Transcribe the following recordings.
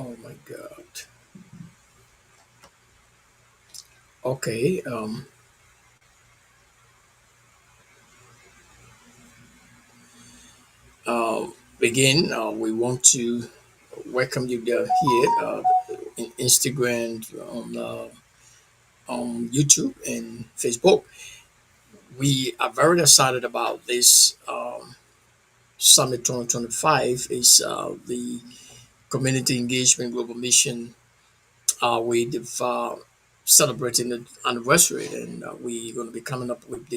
Oh my God. Okay. Again, we want to welcome you there here in Instagram, on YouTube, and Facebook. We are very excited about this Summit 2025. Is the Community Engagement Global Mission. We've celebrating the anniversary, and we're going to be coming up with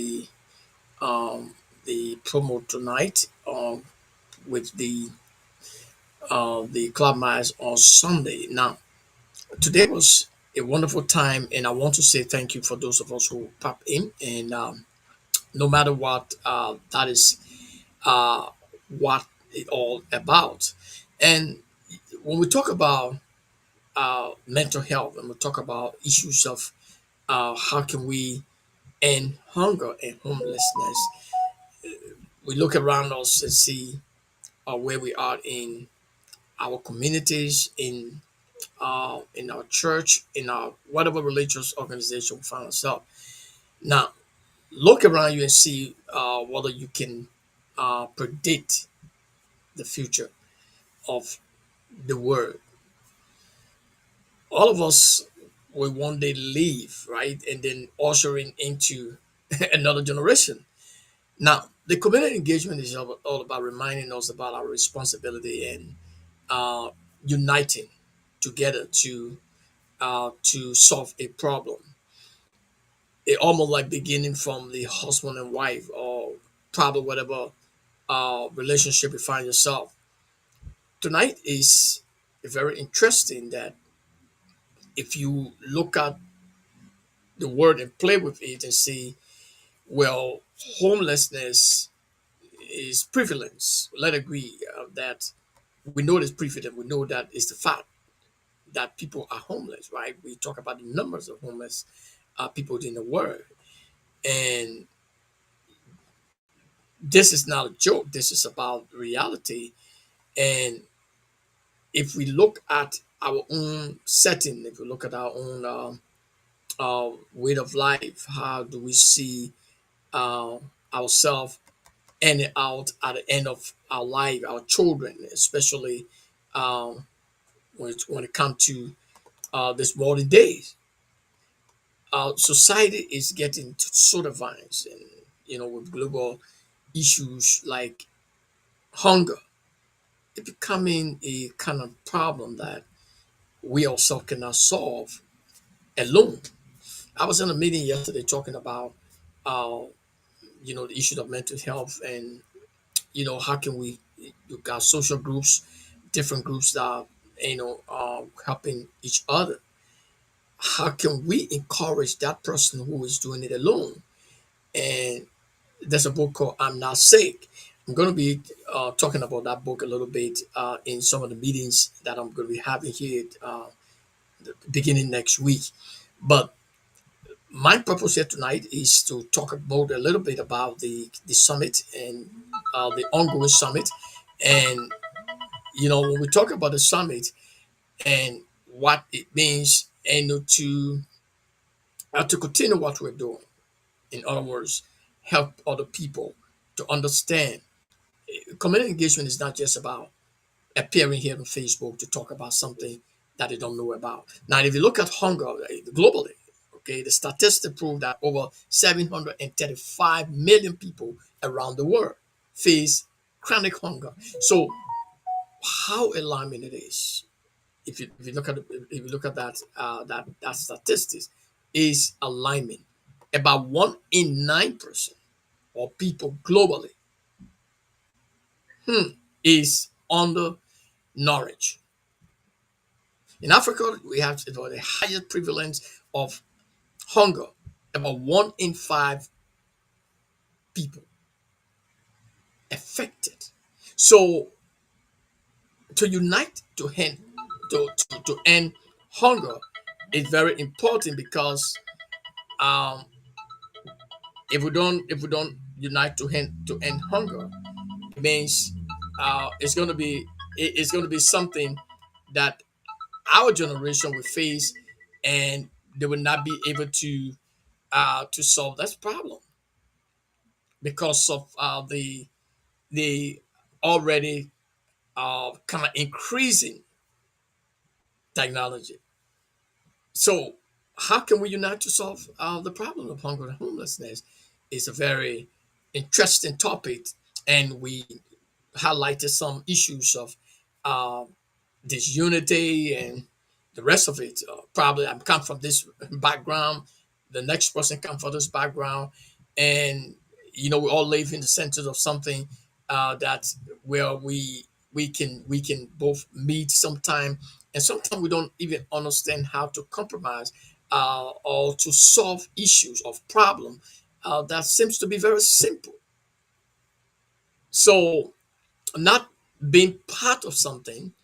um, the promo tonight. With the club mass on Sunday. Now, today was a wonderful time, and I want to say thank you for those of us who pop in. And no matter what, that is uh, what it all about. And when we talk about mental health, and we talk about issues of how can we end hunger and homelessness, we look around us and see where we are in our communities, in our church, in our whatever religious organization we find ourselves. Now, look around you and see whether you can predict the future of the world. All of us will one day leave, right? And then ushering into another generation. Now, the community engagement is all about reminding us about our responsibility and uh, uniting together to solve a problem. It almost like beginning from the husband and wife or probably whatever relationship you find yourself. Tonight is very interesting that if you look at the word and play with it and see, well, homelessness is prevalence. Let agree that we know it's prevalent. We know that it's the fact that people are homeless, right? We talk about the numbers of homeless people in the world. And this is not a joke. This is about reality. And if we look at our own setting, if we look at our own way of life, how do we see uh, ourselves ending out at the end of our life, our children, especially um, when it comes to this modern days. Society is getting to sort of vines, and with global issues like hunger, it becoming a kind of problem that we ourselves cannot solve alone. I was in a meeting yesterday talking about, uh, the issue of mental health and, how can we, you got social groups, different groups that are, helping each other. How can we encourage that person who is doing it alone? And there's a book called I'm Not Sick. I'm going to be talking about that book a little bit in some of the meetings that I'm going to be having here beginning next week. But my purpose here tonight is to talk about a little bit about the summit and the ongoing summit. And, when we talk about the summit and what it means, and to continue what we're doing, in other words, help other people to understand. Community engagement is not just about appearing here on Facebook to talk about something that they don't know about. Now, if you look at hunger globally, okay, the statistics prove that over 735 million people around the world face chronic hunger. So, how alarming it is! If you look at that statistics is alarming. About 1 in 9% of people globally is undernourished. In Africa, we have the highest prevalence of hunger. About 1 in 5 people affected. So to unite to end hunger is very important because um, if we don't unite to end hunger, it means it's going to be something that our generation will face, and they will not be able to solve that problem because of the already kind of increasing technology. So, how can we unite to solve the problem of hunger and homelessness? It's a very interesting topic, and we highlighted some issues of uh, disunity and the rest of it. Probably I'm come from this background. The next person come from this background, and we all live in the center of something that where we can both meet sometime, and sometimes we don't even understand how to compromise or to solve issues of problem that seems to be very simple. So not being part of something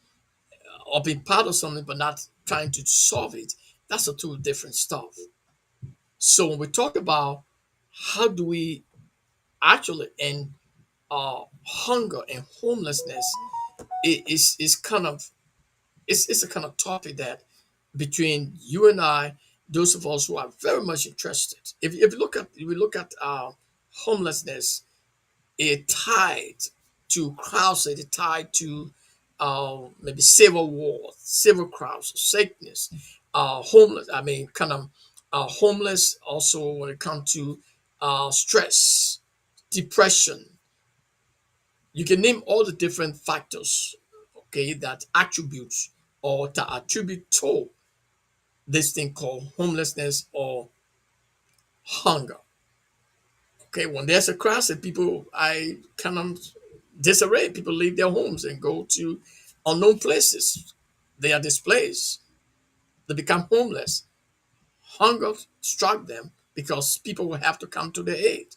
or being part of something but not trying to solve it, that's a two different stuff. So when we talk about how do we actually end hunger and homelessness, is kind of it's a kind of topic that between you and I, those of us who are very much interested, if we look at homelessness, it tied to crowds, it tied to maybe civil war, civil crowds, sickness, homeless. I mean, kind of homeless also when it comes to stress, depression. You can name all the different factors, okay, that attributes or to attribute to this thing called homelessness or hunger. Okay, when there's a crisis, people I kind of disarray. People leave their homes and go to unknown places. They are displaced. They become homeless. Hunger struck them because people will have to come to their aid.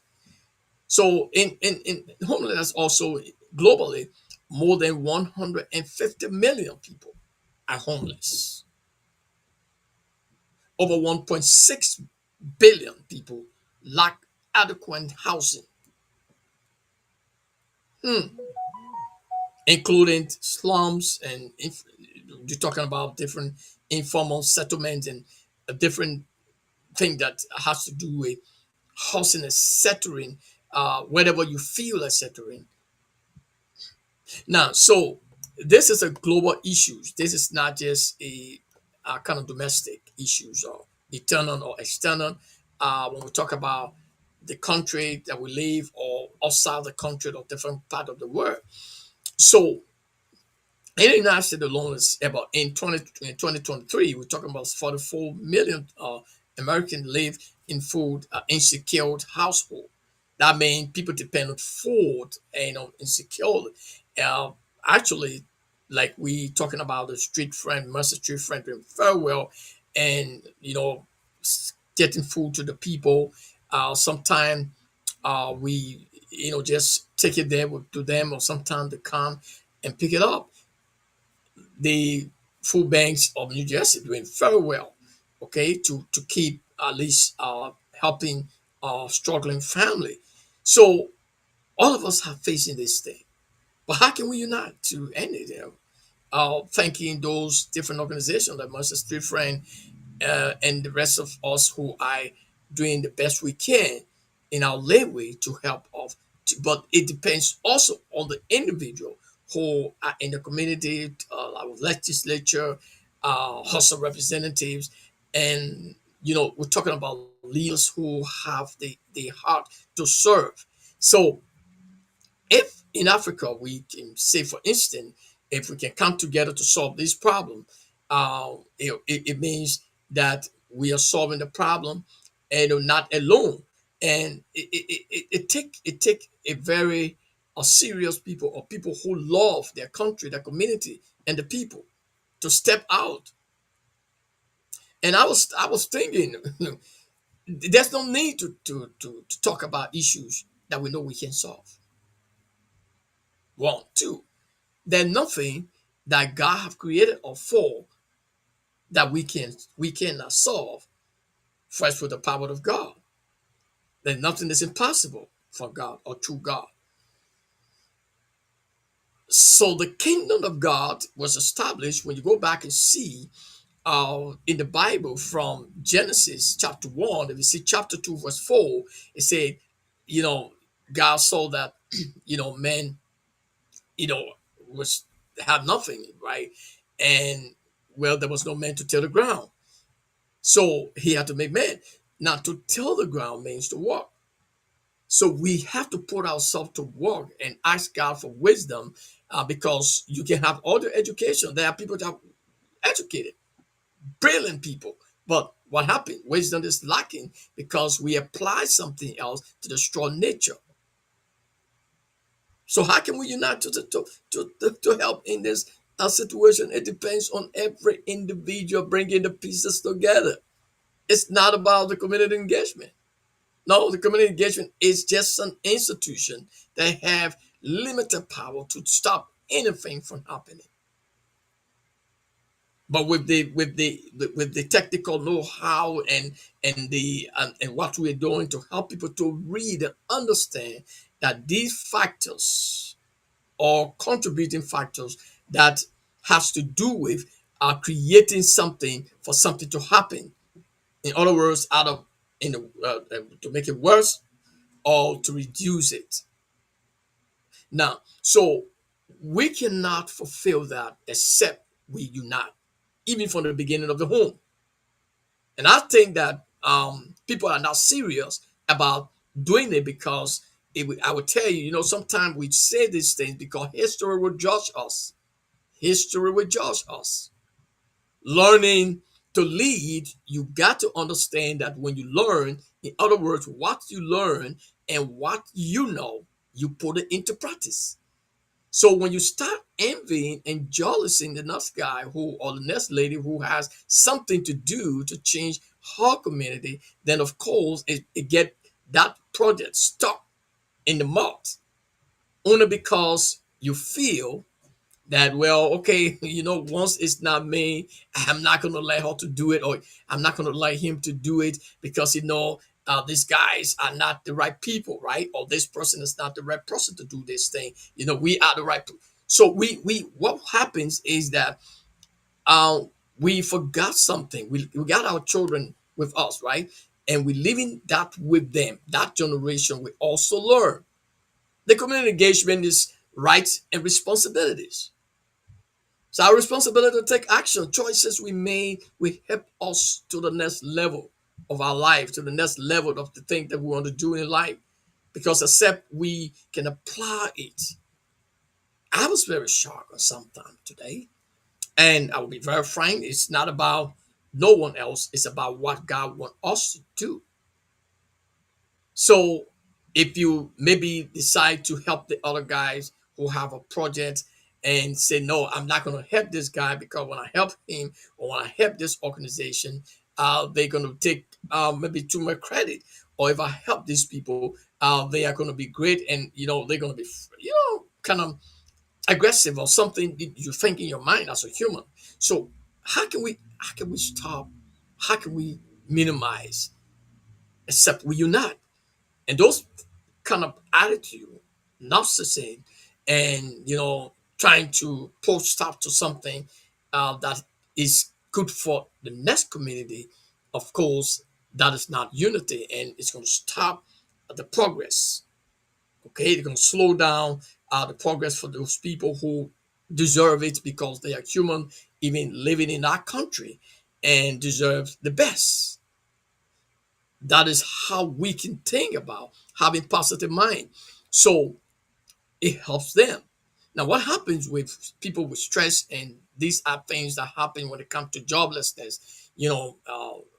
So in homelessness also globally, more than 150 million people are homeless. Over 1.6 billion people lack adequate housing, including slums and you're talking about different informal settlements and a different thing that has to do with housing and settling, wherever you feel like settling. Now, so this is a global issue. This is not just a kind of domestic issues or internal or external. When we talk about the country that we live or outside the country or different part of the world. So in the United States alone, is about in 2023, we're talking about 44 million Americans live in food insecure household. That means people depend on food and on insecure. Uh, Actually, like we talking about the street friend, master street friend doing very well, and getting food to the people. Sometimes we just take it there to them, or sometimes they come and pick it up. The food banks of New Jersey doing very well, okay, to keep at least helping struggling family. So all of us are facing this thing, but how can we unite to end it? Thanking those different organizations like Master Street Friend and the rest of us who are doing the best we can in our leeway to help off. But it depends also on the individual who are in the community, our legislature, House of Representatives, and we're talking about leaders who have the heart to serve. So if in Africa we can say, for instance, if we can come together to solve this problem, it means that we are solving the problem and are not alone. And it take a very serious people or people who love their country, their community, and the people to step out. And I was thinking, there's no need to talk about issues that we know we can solve. One, two. There's nothing that God have created or for that we cannot solve. First, with the power of God, there's nothing that's impossible for God or to God. So the kingdom of God was established when you go back and see in the Bible from Genesis chapter 1, if you see chapter 2, verse 4, it said, you know, God saw that, man, was have nothing, right? And well, there was no man to till the ground. So he had to make man. Now, to till the ground means to walk. So we have to put ourselves to work and ask God for wisdom because you can have all the education. There are people that are educated, brilliant people. But what happened? Wisdom is lacking because we apply something else to destroy nature. So how can we unite to help in this situation? It depends on every individual bringing the pieces together. It's not about the community engagement. No, the community engagement is just an institution that have limited power to stop anything from happening. But with the technical know-how and what we're doing to help people to read and understand that these factors are contributing factors that has to do with creating something for something to happen. In other words, out of in the, to make it worse or to reduce it. Now, so we cannot fulfill that except we unite, even from the beginning of the home. And I think that people are not serious about doing it because I would tell you, sometimes we say these things because history will judge us. History will judge us. Learning to lead, you got to understand that when you learn, in other words, what you learn and what you know, you put it into practice. So when you start envying and jealousing the next guy who or the next lady who has something to do to change her community, then of course it get that project stuck in the mud only because you feel that, well, okay, once it's not me, I'm not going to let her to do it, or I'm not going to let him to do it because these guys are not the right people, right? Or this person is not the right person to do this thing. We are the right. So we what happens is that uh, we forgot something. We got our children with us, right? And we living that with them. That generation will also learn. The community engagement is rights and responsibilities. So our responsibility to take action, choices we made, will help us to the next level of our life, to the next level of the thing that we want to do in life. Because except we can apply it. I was very shocked sometime today. And I will be very frank, it's not about no one else, it's about what God wants us to do. So if you maybe decide to help the other guys who have a project and say, no, I'm not going to help this guy because when I help him or when I help this organization, they're going to take maybe too much credit. Or if I help these people, they are going to be great and, they're going to be, kind of aggressive or something you think in your mind as a human. So how can we stop? How can we minimize except we unite? And those kind of attitude, narcissism, and trying to put stop to something that is good for the next community, of course, that is not unity, and it's going to stop the progress. Okay, they're going to slow down the progress for those people who deserve it because they are human, even living in our country, and deserve the best. That is how we can think about having positive mind. So it helps them. Now, what happens with people with stress, and these are things that happen when it comes to joblessness,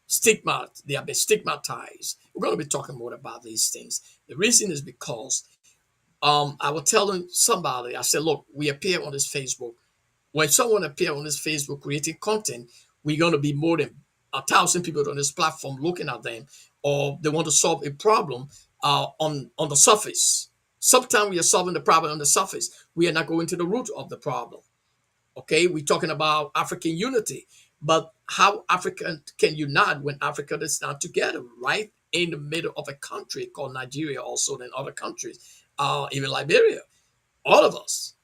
stigma, they have been stigmatized. We're going to be talking more about these things. The reason is because I was telling somebody, I said, look, we appear on this Facebook. When someone appear on this Facebook creating content, we're going to be more than 1,000 people on this platform looking at them, or they want to solve a problem on the surface. Sometimes we are solving the problem on the surface. We are not going to the root of the problem. Okay, we're talking about African unity, but how Africa can unite when Africa is not together, right in the middle of a country called Nigeria, also in other countries, even Liberia, all of us.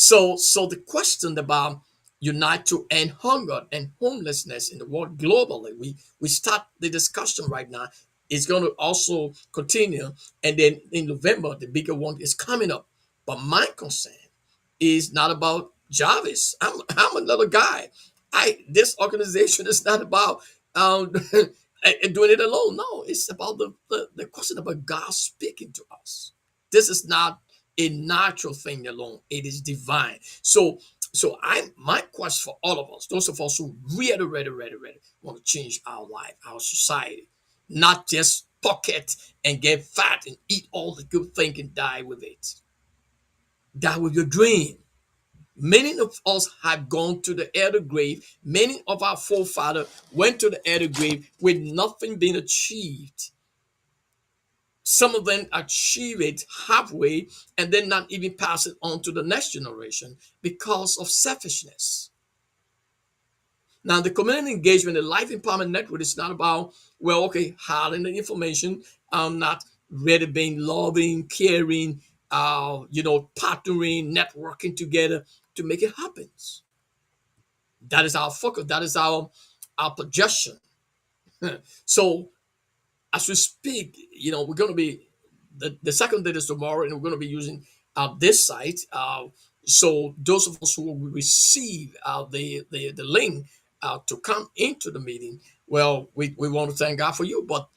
So the question about unite to end hunger and homelessness in the world globally, we start the discussion right now. It's going to also continue, and then in November the bigger one is coming up. But my concern is not about Jarvis. I'm a little guy. I This organization is not about um, doing it alone. No, it's about the question about God speaking to us. This is not a natural thing alone. It is divine. So I my question for all of us, those of us who really want to change our life, our society, not just pocket and get fat and eat all the good thing and die with it. Die with your dream. Many of us have gone to the elder grave. Many of our forefathers went to the elder grave with nothing being achieved. Some of them achieve it halfway and then not even pass it on to the next generation because of selfishness. Now, the community engagement, the Life Empowerment Network is not about, well, okay, hiding the information, not really being loving, caring, partnering, networking together to make it happen. That is our focus. That is our projection. So as we speak, we're going to be the second date is tomorrow, and we're going to be using this site. So those of us who will receive the link to come into the meeting, well, we want to thank God for you. But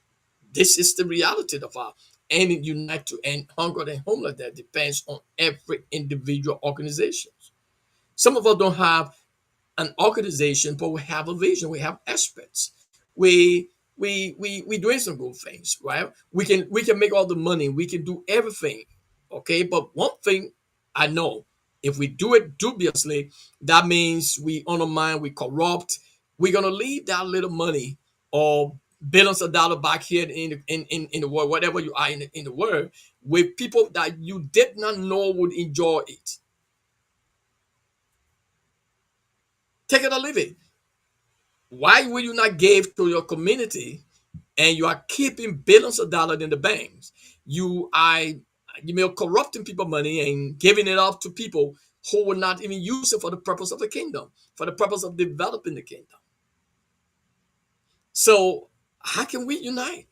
this is the reality of our and unite to end hunger and homelessness. That depends on every individual organization. Some of us don't have an organization, but we have a vision. We have experts. We we doing some good things, right? We can make all the money. We can do everything, okay. But one thing I know, if we do it dubiously, that means we undermine, we corrupt. We're gonna leave that little money or billions of dollars back here in the world, whatever you are in the world, with people that you did not know would enjoy it. Take it or leave it. Why will you not give to your community and you are keeping billions of dollars in the banks? You are corrupting people money and giving it up to people who will not even use it for the purpose of the kingdom, for the purpose of developing the kingdom. So how can we unite?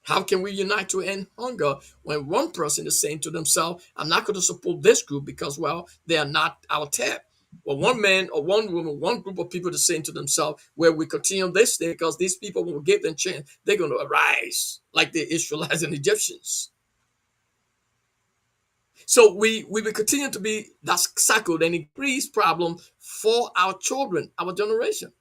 How can we unite to end hunger when one person is saying to themselves, I'm not going to support this group because, well, they are not our type. Well, one man or one woman, one group of people is saying to themselves, well, we continue this thing because these people, when we give them a chance, they're going to arise like the Israelites and Egyptians. So we will continue to be that cycle and increase problem for our children, our generation.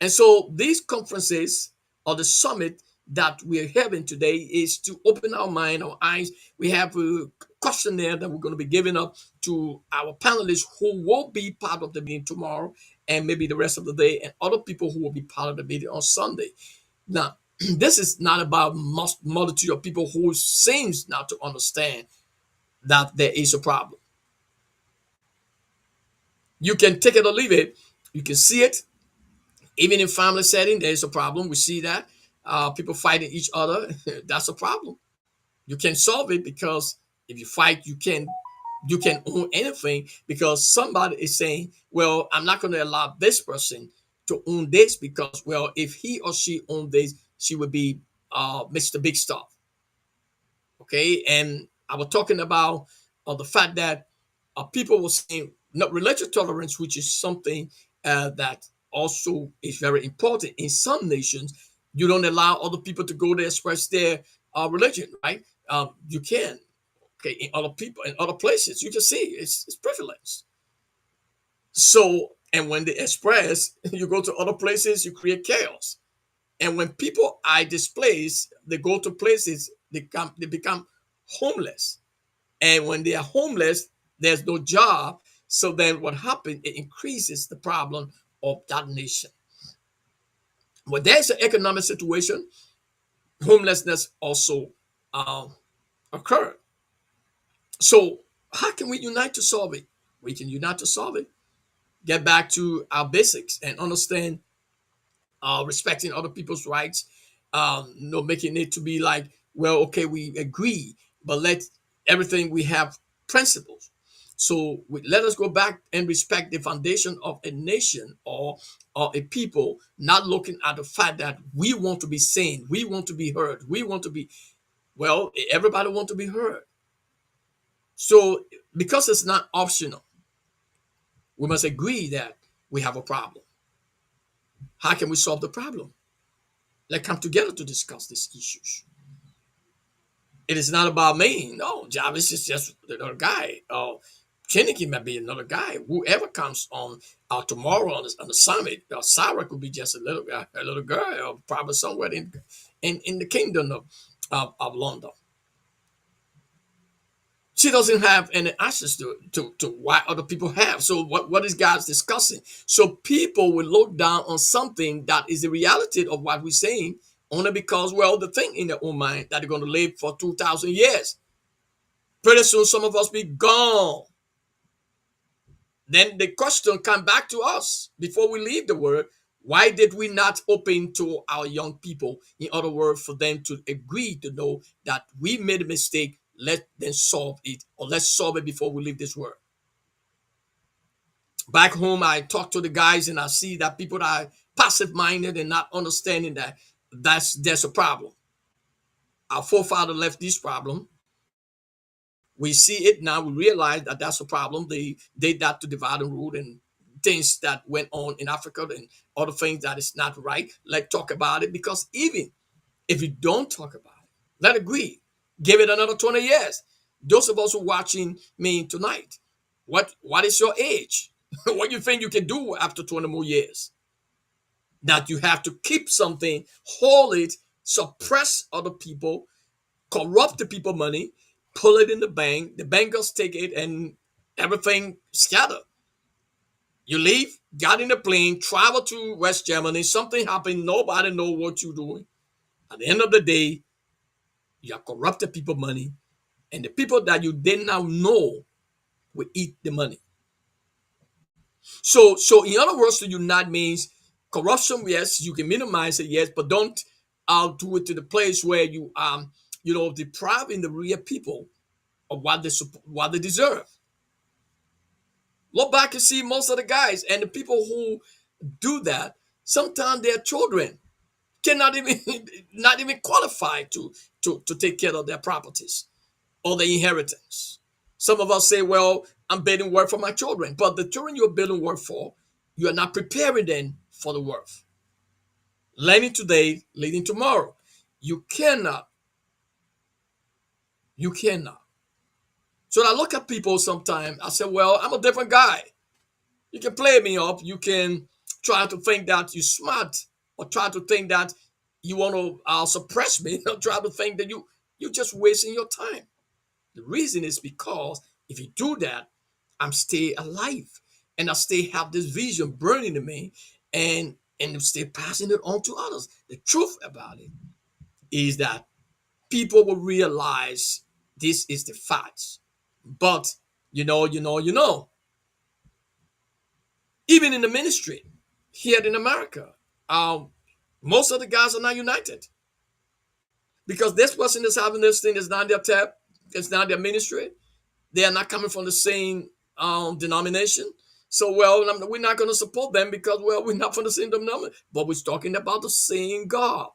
And so these conferences or the summit that we're having today is to open our mind, our eyes. We have a questionnaire that we're going to be giving up to our panelists who will be part of the meeting tomorrow and maybe the rest of the day, and other people who will be part of the meeting on Sunday. Now, this is not about multitude of people who seems not to understand that there is a problem. You can take it or leave it. You can see it. Even in family setting, there's a problem. We see that people fighting each other. That's a problem. You can solve it because if you fight, you can own anything because somebody is saying, "Well, I'm not going to allow this person to own this because, well, if he or she owned this, she would be Mr. Big Stuff." Okay, and I was talking about the fact that people were saying not religious tolerance, which is something that also is very important in some nations. You don't allow other people to go to express their religion, right? You can. Okay, in other people in other places, you can see it's privilege. So, and when they express, you go to other places, you create chaos. And when people are displaced, they go to places they become homeless. And when they are homeless, there's no job. So then what happens? It increases the problem of that nation. When there's an economic situation, homelessness also uh, occur. So how can we unite to solve it? We can unite to solve it. Get back to our basics and understand respecting other people's rights. Making it to be like, well, okay, we agree, but let everything we have principles. So let us go back and respect the foundation of a nation or a people, not looking at the fact that we want to be seen, we want to be heard, we want to be, well, everybody want to be heard. So because it's not optional, we must agree that we have a problem. How can we solve the problem? Let's come together to discuss these issues. It is not about me. No, Jarvis is just another guy. Kennedy might be another guy. Whoever comes on tomorrow on the summit, Sarah could be just a little girl, or probably somewhere in the kingdom of London. She doesn't have any access to what other people have. So what is God's discussing? So people will look down on something that is the reality of what we're saying only because, well, the thing in their own mind that they're going to live for 2,000 years. Pretty soon, some of us be gone. Then the question come back to us before we leave the world. Why did we not open to our young people? In other words, for them to agree to know that we made a mistake, let them solve it, or let's solve it before we leave this world. Back home, I talk to the guys and I see that people that are passive minded and not understanding that there's a problem. Our forefather left this problem. We see it now. We realize that that's a problem. They did that to divide and rule and things that went on in Africa and other things that is not right. Let's talk about it, because even if you don't talk about it, let agree. Give it another 20 years. Those of us who are watching me tonight, what is your age? What do you think you can do after 20 more years? That you have to keep something, hold it, suppress other people, corrupt the people money, pull it in the bankers take it, and everything scattered. You leave, got in a plane, travel to West Germany, something happened, nobody know what you're doing. At the end of the day, you have corrupted people money, and the people that you did not know will eat the money. So in other words, to unite means corruption, yes, you can minimize it, yes, but don't do it to the place where you depriving the real people of what they deserve. Look back and see most of the guys and the people who do that. Sometimes their children cannot even not even qualify to take care of their properties or their inheritance. Some of us say, "Well, I'm building work for my children," but the children you're building work for, you are not preparing them for the work. Learning today, leading tomorrow. You cannot. You cannot. So I look at people sometimes. I say, "Well, I'm a different guy." You can play me up. You can try to think that you're smart, or try to think that you want to suppress me, or try to think that you're just wasting your time. The reason is because if you do that, I'm stay alive, and I stay have this vision burning in me, and stay passing it on to others. The truth about it is that people will realize this is the facts. But even in the ministry here in America, um, most of the guys are not united because this person is having this thing is not their tap, it's not their ministry. They are not coming from the same denomination. So, well, we're not going to support them because, well, we're not from the same denomination, but we're talking about the same God.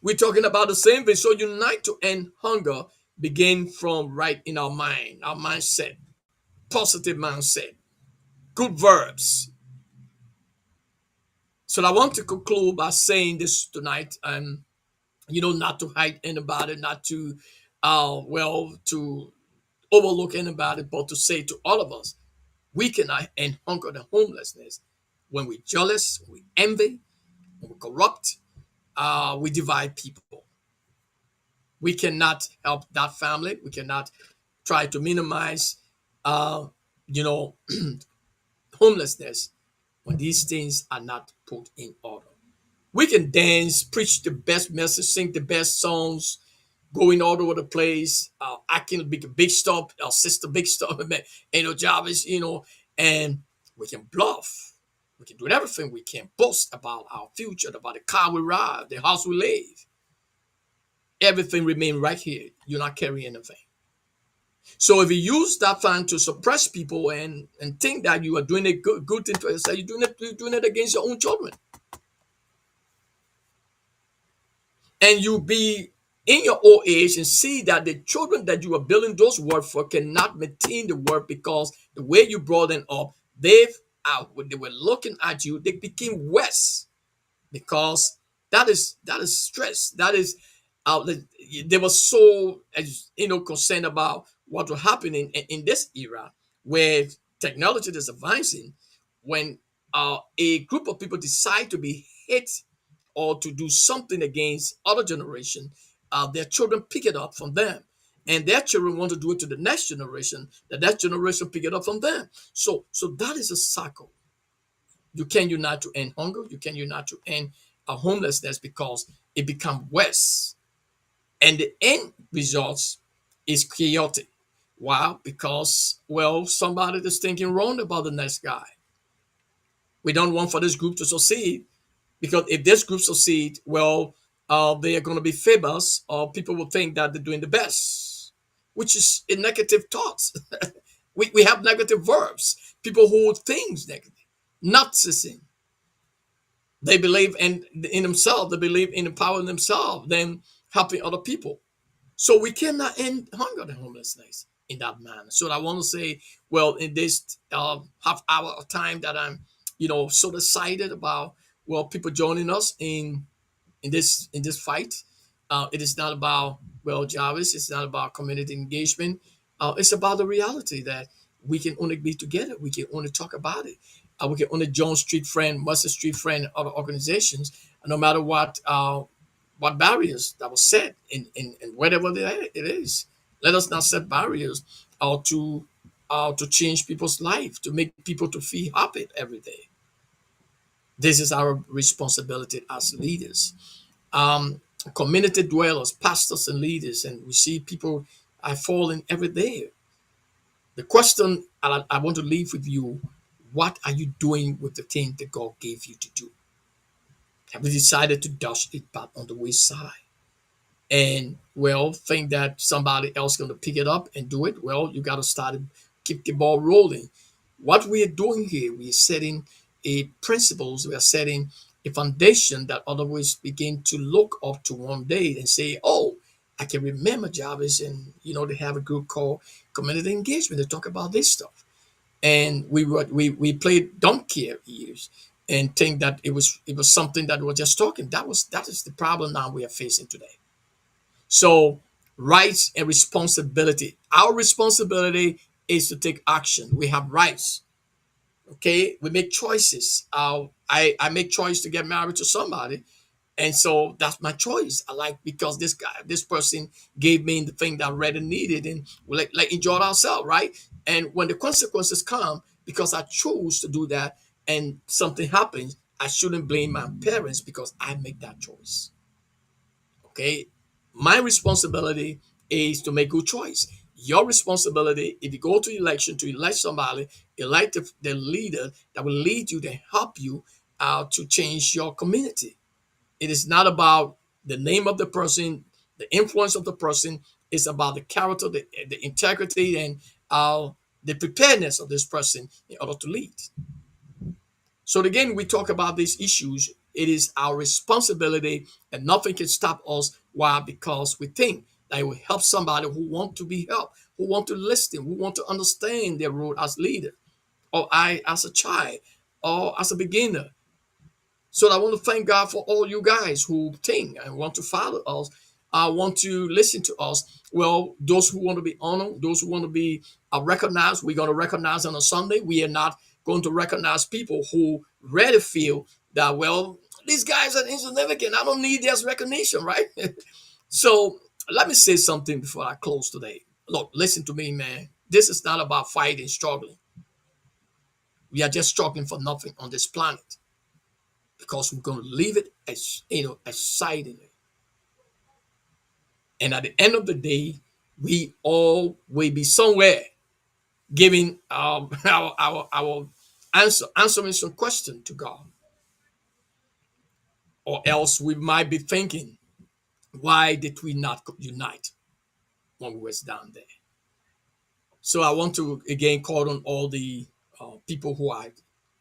We're talking about the same thing. So, unite to end hunger begin from right in our mind, our mindset, positive mindset, good verbs. So, I want to conclude by saying this tonight, and not to hide anybody, not to, to overlook anybody, but to say to all of us, we cannot end hunger and homelessness when we jealous, we envy, when we corrupt, we divide people. We cannot help that family. We cannot try to minimize, uh, you know, homelessness when these things are not put in order. We can dance, preach the best message, sing the best songs, going all over the place, acting big stuff, our sister big stuff, job is, and we can bluff. We can do everything we can, boast about our future, about the car we ride, the house we live. Everything remain right here. You're not carrying anything. So if you use that fund to suppress people and think that you are doing a good thing to yourself, you're doing it against your own children. And you be in your old age and see that the children that you are building those words for cannot maintain the word because the way you brought them up, they've when they were looking at you, they became worse because that is stress. That is they were so concerned about what will happen in this era where technology is advancing. When a group of people decide to be hate or to do something against other generation, their children pick it up from them, and their children want to do it to the next generation. That generation pick it up from them. So that is a cycle. You can unite to end hunger. You can unite to end homelessness because it becomes worse. And the end results is chaotic. Why? Because, well, somebody is thinking wrong about the next guy. We don't want for this group to succeed because if this group succeed, well, they are going to be famous or people will think that they're doing the best, which is a negative thoughts. we have negative verbs. People hold things negative. Narcissism. They believe in themselves. They believe in empowering themselves, then helping other people. So we cannot end hunger and homelessness in that manner. So I want to say, well, in this half hour of time that I'm, so excited about, well, people joining us in this fight. It is not about, well, Jarvis. It's not about community engagement. It's about the reality that we can only be together. We can only talk about it. We can only join Street Friend, Mustard Street Friend, and other organizations, no matter what barriers that was set in whatever it is. Let us not set barriers to change people's life, to make people to feel happy every day. This is our responsibility as leaders, um, community dwellers, pastors, and leaders, and we see people are falling every day. The question I want to leave with you: what are you doing with the thing that God gave you to do? Have you decided to dust it back on the wayside? And well, think that somebody else going to pick it up and do it? Well, you got to start keep the ball rolling. What we are doing here, we are setting a principles, we are setting a foundation that others begin to look up to one day and say, oh, I can remember Jarvis, and they have a group called community engagement to talk about this stuff. And we played don't care years and think that it was something that we were just talking. That is the problem now we are facing today. So, rights and responsibility. Our responsibility is to take action. We have rights. Okay, we make choices. I make choice to get married to somebody, and so that's my choice. I like because this person gave me the thing that I really needed, and we like enjoy ourselves, right? And when the consequences come, because I choose to do that, and something happens, I shouldn't blame my parents because I make that choice. Okay, my responsibility is to make good choice. Your responsibility, if you go to election to elect somebody, elect the leader that will lead you to help you to change your community. It is not about the name of the person, the influence of the person. It's about the character, the integrity, and the preparedness of this person in order to lead. So again, we talk about these issues. It is our responsibility, and nothing can stop us. Why? Because we think that it will help somebody who want to be helped, who want to listen, who want to understand their role as leader, or I as a child, or as a beginner. So I want to thank God for all you guys who think and want to follow us, want to listen to us. Well, those who want to be honored, those who want to be recognized, we're going to recognize on a Sunday. We are not going to recognize people who really feel that, well, these guys are insignificant. I don't need this recognition, right? So let me say something before I close today. Look, listen to me, man. This is not about fighting, struggling. We are just struggling for nothing on this planet because we're going to leave it as aside in it. And at the end of the day, we all will be somewhere giving our answering some question to God, or else we might be thinking, why did we not unite when we was down there? So I want to again call on all the people who are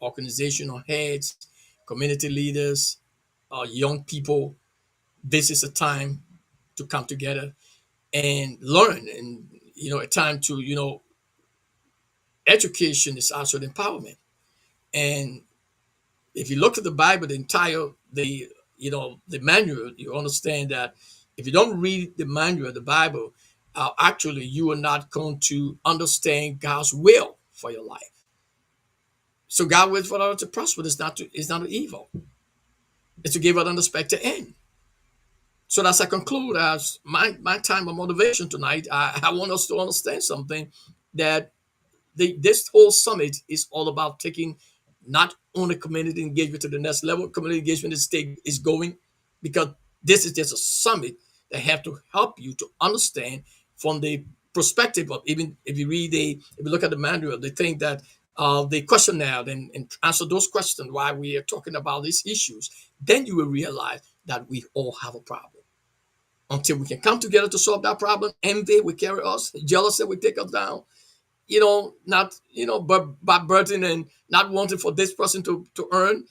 organizational heads, community leaders, young people. This is a time to come together and learn, and a time to education is also empowerment. And if you look at the Bible, the entire the manual, you understand that if you don't read the manual of the Bible, actually you are not going to understand God's will for your life. So God wills for us to prosper. It's not evil. It's to give an unexpected end. So as I conclude, as my time of motivation tonight, I want us to understand something, that this whole summit is all about taking not only community engagement to the next level. Community engagement is going, because this is just a summit that have to help you to understand from the perspective of, even if you look at the manual, they think that the questionnaire and answer those questions why we are talking about these issues, then you will realize that we all have a problem. Until we can come together to solve that problem, envy will carry us, jealousy will take us down, not, but by burden and not wanting for this person to earn,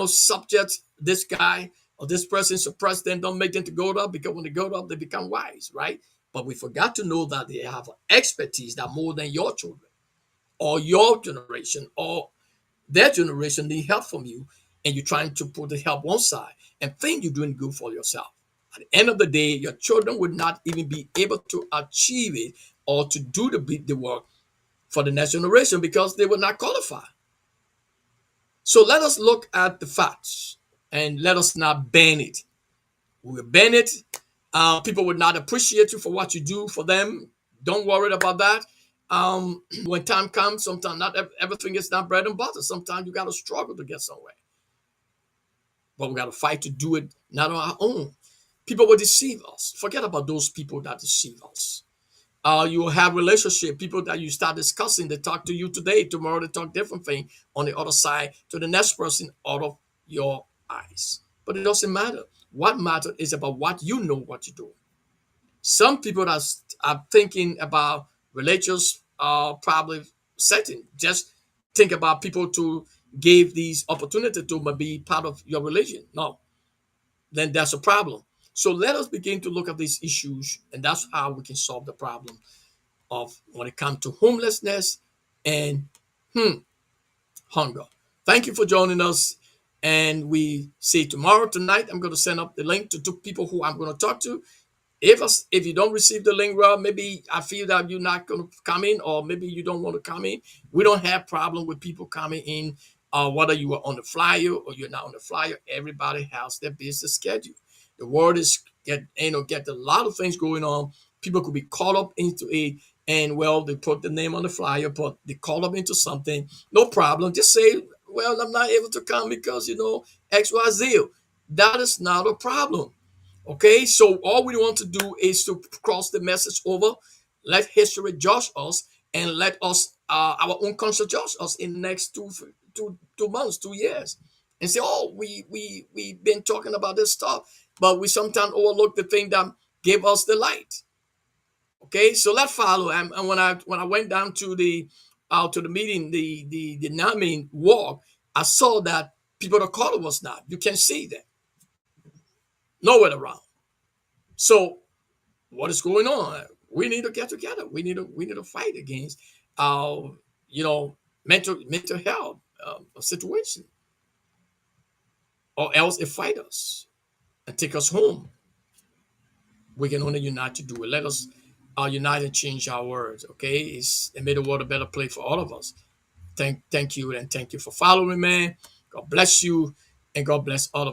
subject this guy or this person, suppress them, don't make them to go up, because when they go up, they become wise, right? But we forgot to know that they have expertise that more than your children or your generation or their generation need help from you, and you're trying to put the help one side and think you're doing good for yourself. At the end of the day, your children would not even be able to achieve it or to do the work for the next generation, because they will not qualify. So let us look at the facts and let us not ban it. We will ban it. People would not appreciate you for what you do for them. Don't worry about that. When time comes, sometimes not everything is not bread and butter. Sometimes you got to struggle to get somewhere, but we got to fight to do it not on our own. People will deceive us. Forget about those people that deceive us. You will have relationship, people that you start discussing, they talk to you today, tomorrow they talk different thing on the other side to the next person out of your eyes. But it doesn't matter. What matters is about what you know what you're doing. Some people are thinking about religious probably setting. Just think about people to give these opportunity to be part of your religion. No, then that's a problem. So let us begin to look at these issues, and that's how we can solve the problem of when it comes to homelessness and hunger. Thank you for joining us. And we see tomorrow tonight. I'm going to send up the link to two people who I'm going to talk to. If you don't receive the link, well, maybe I feel that you're not going to come in, or maybe you don't want to come in. We don't have problem with people coming in, whether you are on the flyer or you're not on the flyer. Everybody has their business schedule. The world is get a lot of things going on. People could be caught up into it, and well, they put the name on the flyer, but they caught up into something. No problem. Just say, well, I'm not able to come because X, Y, Z. That is not a problem. Okay, so all we want to do is to cross the message over, let history judge us, and let us our own conscience judge us in the next 2 months, 2 years, and say, oh, we've been talking about this stuff, but we sometimes overlook the thing that gave us the light. Okay, so let's follow. And when I went down to the meeting, the NAMI walk, I saw that people of color was not. You can see them nowhere around. So what is going on? We need to get together. We need to fight against you know mental health situation, or else it fight us and take us home. We can only unite to do it. Let us unite and change our words. Okay, it made the world a better place for all of us. Thank you, and thank you for following, man. God bless you, and God bless all of